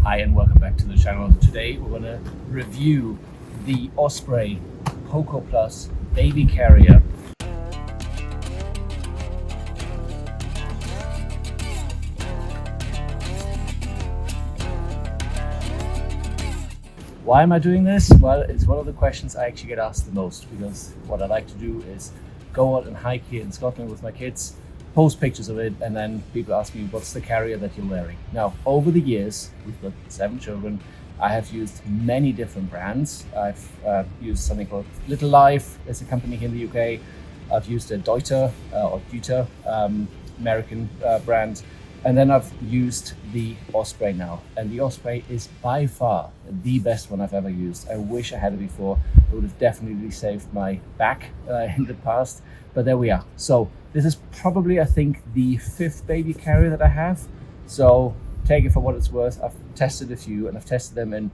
Hi and welcome back to the channel. Today we're going to review the Osprey Poco Plus baby carrier. Why am I doing this? Well, it's one of the questions I actually get asked the most, because what I like to do is go out and hike here in Scotland with my kids, post pictures of it, and then people ask me, what's the carrier that you're wearing? Now, over the years, we've got 7 children. I have used many different brands. I've used something called Little Life. It's a company here in the UK. I've used a Deuter or Deuter American brand. And then I've used the Osprey now. And the Osprey is by far the best one I've ever used. I wish I had it before. It would have definitely saved my back in the past. But there we are. So this is probably, I think, the 5th baby carrier that I have. So take it for what it's worth. I've tested a few, and I've tested them in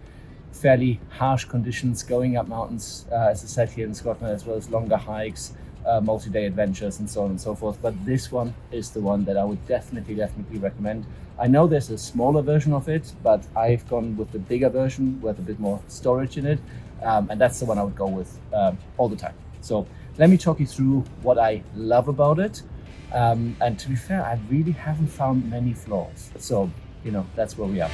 fairly harsh conditions, going up mountains, as I said, here in Scotland, as well as longer hikes, multi-day adventures, and so on and so forth. But this one is the one that I would definitely recommend. I know there's a smaller version of it, but I've gone with the bigger version with a bit more storage in it. And that's the one I would go with all the time. So let me talk you through what I love about it. And to be fair, I really haven't found many flaws. So, that's where we are.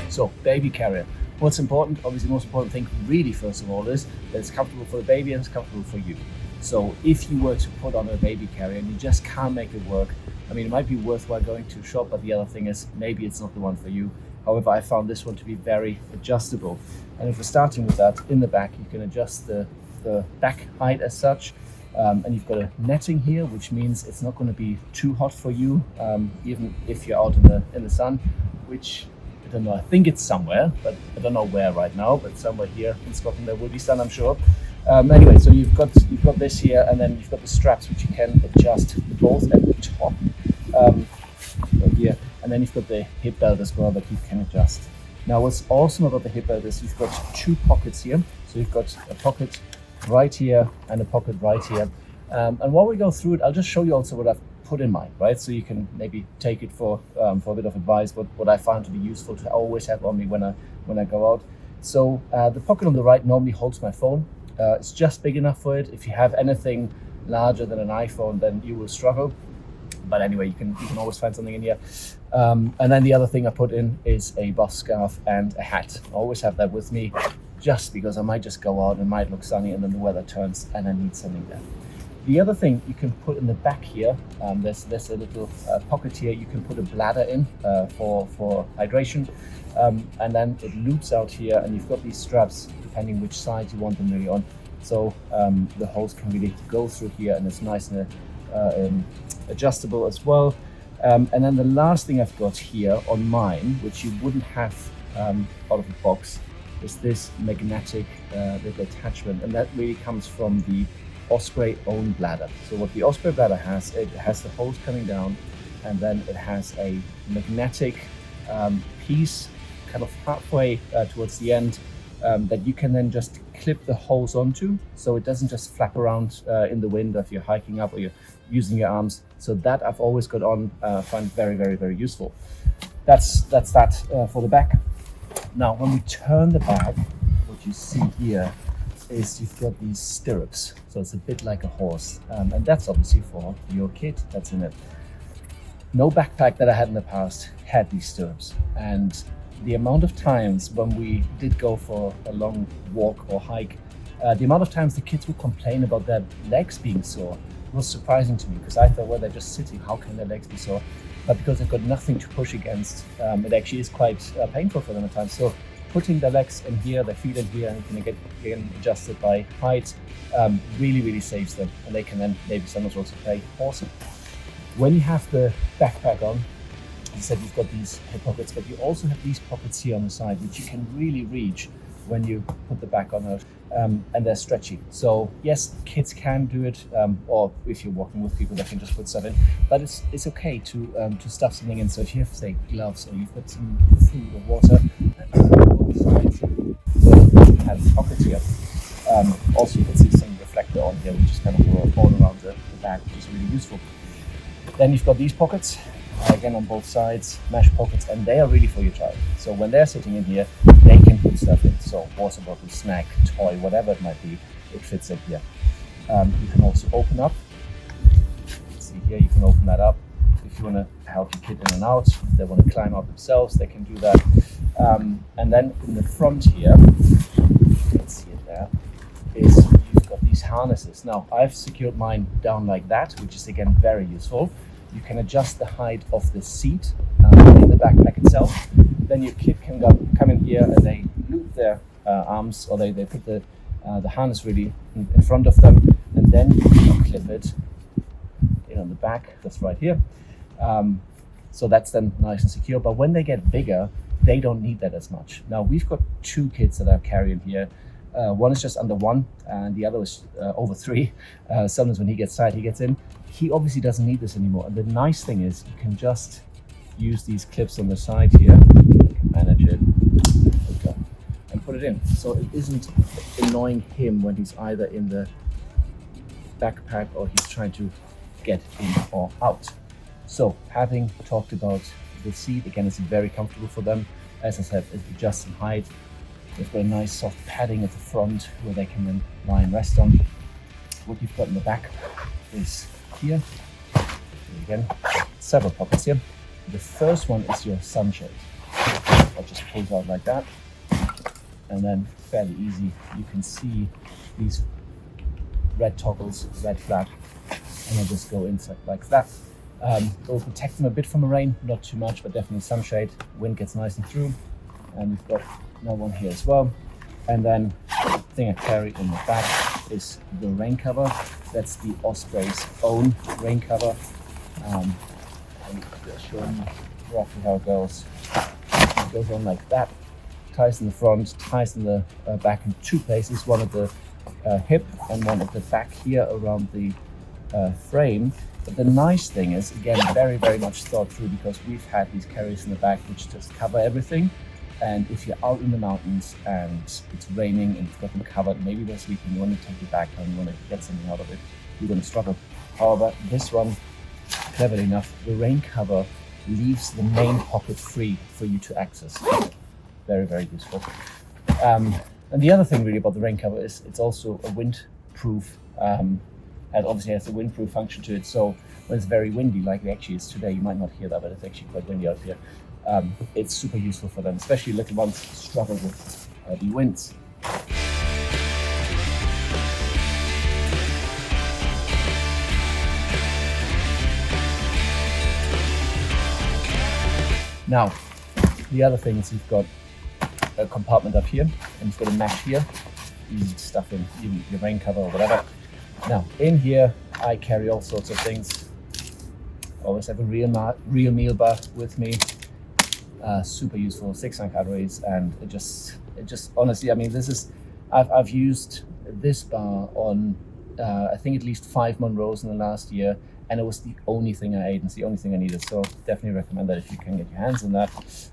So, baby carrier. What's important? Obviously, the most important thing really, first of all, is that it's comfortable for the baby and it's comfortable for you. So if you were to put on a baby carrier and you just can't make it work, I mean, it might be worthwhile going to a shop, but the other thing is maybe it's not the one for you. However, I found this one to be very adjustable. And if we're starting with that, in the back, you can adjust the back height as such. And you've got a netting here, which means it's not going to be too hot for you, even if you're out in the sun, which, I don't know, I think it's somewhere, but I don't know where right now, but somewhere here in Scotland there will be sun, I'm sure. Anyway, so you've got this here, and then you've got the straps, which you can adjust both at the top right here, and then you've got the hip belt as well that you can adjust. Now, what's awesome about the hip belt is you've got 2 pockets here. So you've got a pocket right here and a pocket right here. And while we go through it, I'll just show you also what I've put in mind, right? So you can maybe take it for a bit of advice, what I found to be useful to always have on me when I go out. So the pocket on the right normally holds my phone. It's just big enough for it. If you have anything larger than an iPhone, then you will struggle. But anyway, you can always find something in here. And then the other thing I put in is a buff scarf and a hat. I always have that with me, just because I might just go out and it might look sunny and then the weather turns and I need something there. The other thing you can put in the back here, there's a little pocket here. You can put a bladder in for hydration, and then it loops out here, and you've got these straps depending which side you want them really on. So the holes can really go through here, and it's nice and adjustable as well. And then the last thing I've got here on mine, which you wouldn't have out of the box, is this magnetic little attachment, and that really comes from the Osprey own bladder. So what the Osprey bladder has, it has the hose coming down, and then it has a magnetic piece kind of halfway towards the end that you can then just clip the hose onto, so it doesn't just flap around in the wind if you're hiking up or you're using your arms. So that I've always got on, find very useful. That's that for the back. Now when we turn the bag, what you see here is you've got these stirrups, so it's a bit like a horse, and that's obviously for your kid that's in it. No backpack that I had in the past had these stirrups, and the amount of times when we did go for a long walk or hike, the amount of times the kids would complain about their legs being sore was surprising to me, because I thought, well, they're just sitting, how can their legs be sore? But because they've got nothing to push against, it actually is quite painful for them at times. So putting their legs in here, their feet in here, and you can get adjusted by height, really saves them, and they can then maybe sometimes also play awesome. When you have the backpack on, you said you've got these hip pockets, but you also have these pockets here on the side, which you can really reach when you put the back on it, and they're stretchy. So yes, kids can do it, or if you're walking with people, they can just put stuff in. But it's okay to stuff something in. So if you have, say, gloves, or you've got some food or water, on the sides, you have pockets here. Also, you can see some reflector on here, which is kind of all around the bag, which is really useful. Then you've got these pockets. again on both sides, mesh pockets, and they are really for your child. So when they're sitting in here, they can put stuff in. So water bottle, snack, toy, whatever it might be, it fits in here. You can also open up. See here, you can open that up. If you want to help your kid in and out, if they want to climb out themselves, they can do that. And then in the front here, you can see it there, is you've got these harnesses. Now, I've secured mine down like that, which is again very useful. You can adjust the height of the seat in the backpack itself. Then your kid can come in here and they loop their arms, or they put the harness really in front of them, and then you can clip it in on the back. That's right here. So that's then nice and secure. But when they get bigger, they don't need that as much. Now we've got 2 kids that are carrying here. One is just under 1, and the other is over 3. Sometimes when he gets tired, he gets in. He obviously doesn't need this anymore. And the nice thing is you can just use these clips on the side here. You can manage it, okay, and put it in. So it isn't annoying him when he's either in the backpack or he's trying to get in or out. So having talked about the seat, again, it's very comfortable for them. As I said, it adjusts in height. They've got a nice soft padding at the front where they can then lie and rest on. What you've got in the back is here. Again, several pockets here. The first one is your sunshade. That just pulls out like that. And then fairly easy, you can see these red toggles, red flag, and they just go inside like that. It will protect them a bit from the rain, not too much, but definitely sunshade. Wind gets nice and through. And we've got another one here as well. And then the thing I carry in the back is the rain cover. That's the Osprey's own rain cover. And I'll show you roughly how it goes. It goes on like that. Ties in the front, ties in the back in 2 places. One at the hip and one at the back here around the frame. But the nice thing is, again, very, very much thought through, because we've had these carriers in the back which just cover everything. And if you're out in the mountains and it's raining and you've got them covered, maybe they're sleeping, you want to take your back and you want to get something out of it, you're going to struggle. However, this one, cleverly enough, the rain cover leaves the main pocket free for you to access. Very, very useful. And the other thing really about the rain cover is it's also a windproof, and obviously has a windproof function to it. So when it's very windy, like it actually is today, you might not hear that, but it's actually quite windy out here. It's super useful for them, especially little ones struggle with the winds. Now, the other thing is you've got a compartment up here, and you've got a mesh here. Easy to stuff in your rain cover or whatever. Now, in here, I carry all sorts of things. Always have a real meal bar with me. Super useful, 600 calories, and it just honestly, I mean, I've used this bar on I think at least 5 Monroes in the last year, and it was the only thing I ate, and it's the only thing I needed. So definitely recommend that if you can get your hands on that.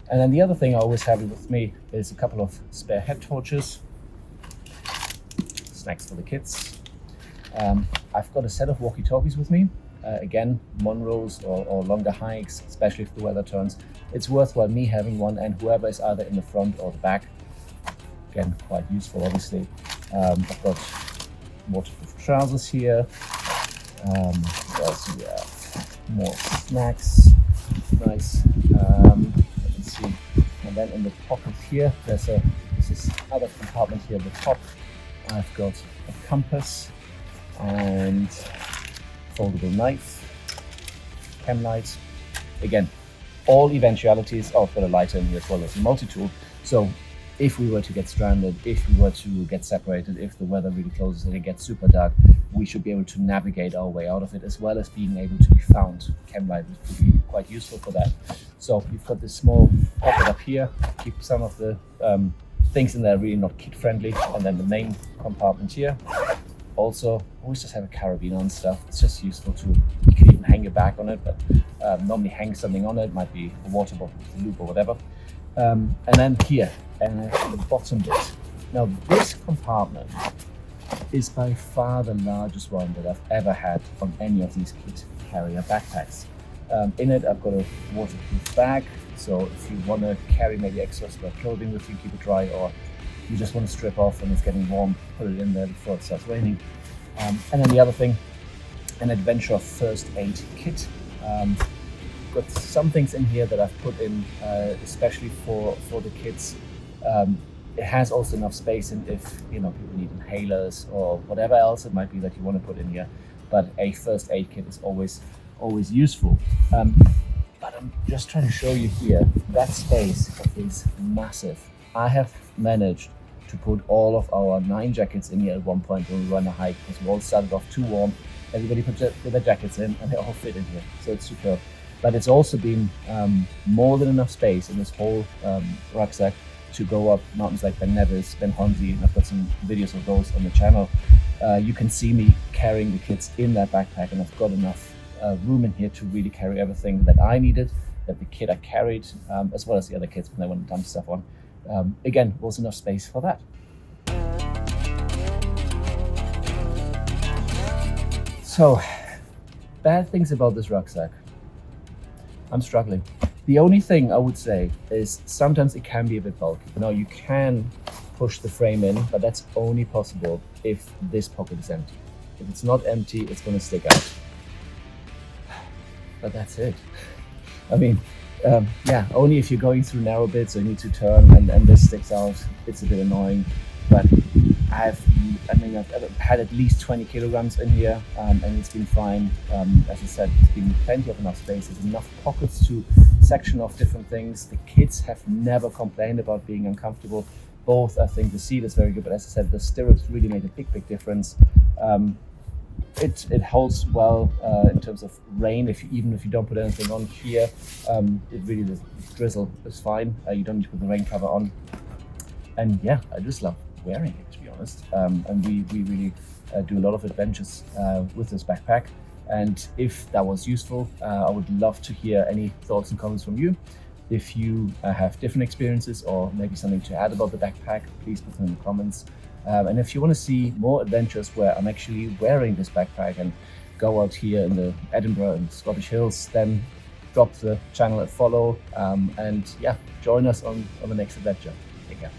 And then the other thing I always have with me is a couple of spare head torches, snacks for the kids. I've got a set of walkie-talkies with me. Again, Monroes or longer hikes, especially if the weather turns. It's worthwhile me having one, and whoever is either in the front or the back. Again, quite useful, obviously. I've got waterproof trousers here. What else do we have? More snacks. Nice. Let's see. And then in the pocket here, there's this other compartment here at the top. I've got a compass and foldable knife, chem light. Again, all eventualities. Oh, I've got a lighter in here as well as a multi-tool. So if we were to get stranded, if we were to get separated, if the weather really closes and it gets super dark, we should be able to navigate our way out of it, as well as being able to be found. Chem light would be quite useful for that. So we've got this small pocket up here, keep some of the things in there really not kid friendly, and then the main compartment here. Also, always just have a carabiner and stuff. It's just useful to, you can even hang your bag on it, but normally hang something on it, might be a water bottle, a loop or whatever. And then here, and the bottom bit. Now this compartment is by far the largest one that I've ever had on any of these kid carrier backpacks. In it, I've got a waterproof bag, so if you want to carry maybe extra spare clothing with you, keep it dry, or you just want to strip off and it's getting warm, put it in there before it starts raining. And then the other thing, an adventure first aid kit. Got some things in here that I've put in especially for the kids. It has also enough space in if people need inhalers or whatever else it might be that you want to put in here. But a first aid kit is always useful. But I'm just trying to show you here, that space is massive. I have managed to put all of our 9 jackets in here at one point when we were on a hike, because we all started off too warm. Everybody put their jackets in and they all fit in here, so it's superb. But it's also been more than enough space in this whole rucksack to go up mountains like Ben Nevis, Ben Honzi, and I've got some videos of those on the channel. You can see me carrying the kids in that backpack, and I've got enough room in here to really carry everything that I needed, that the kid I carried, as well as the other kids when they want to dump stuff on. Again, was enough space for that. So, bad things about this rucksack. I'm struggling. The only thing I would say is sometimes it can be a bit bulky. You can push the frame in, but that's only possible if this pocket is empty. If it's not empty, it's going to stick out. But that's it. I mean, only if you're going through narrow bits or you need to turn and this sticks out, it's a bit annoying. But I've had at least 20 kilograms in here, and it's been fine. As I said, it's been plenty of enough space. There's enough pockets to section off different things. The kids have never complained about being uncomfortable. Both, I think the seat is very good, but as I said, the stirrups really made a big difference. It holds well in terms of rain. Even if you don't put anything on here, it really does. Drizzle is fine. You don't need to put the rain cover on. And yeah, I just love wearing it, to be honest. And we really do a lot of adventures with this backpack. And if that was useful, I would love to hear any thoughts and comments from you. If you have different experiences or maybe something to add about the backpack, please put them in the comments. And if you want to see more adventures where I'm actually wearing this backpack and go out here in the Edinburgh and Scottish Hills, then drop the channel a follow, and yeah, join us on the next adventure. Take care.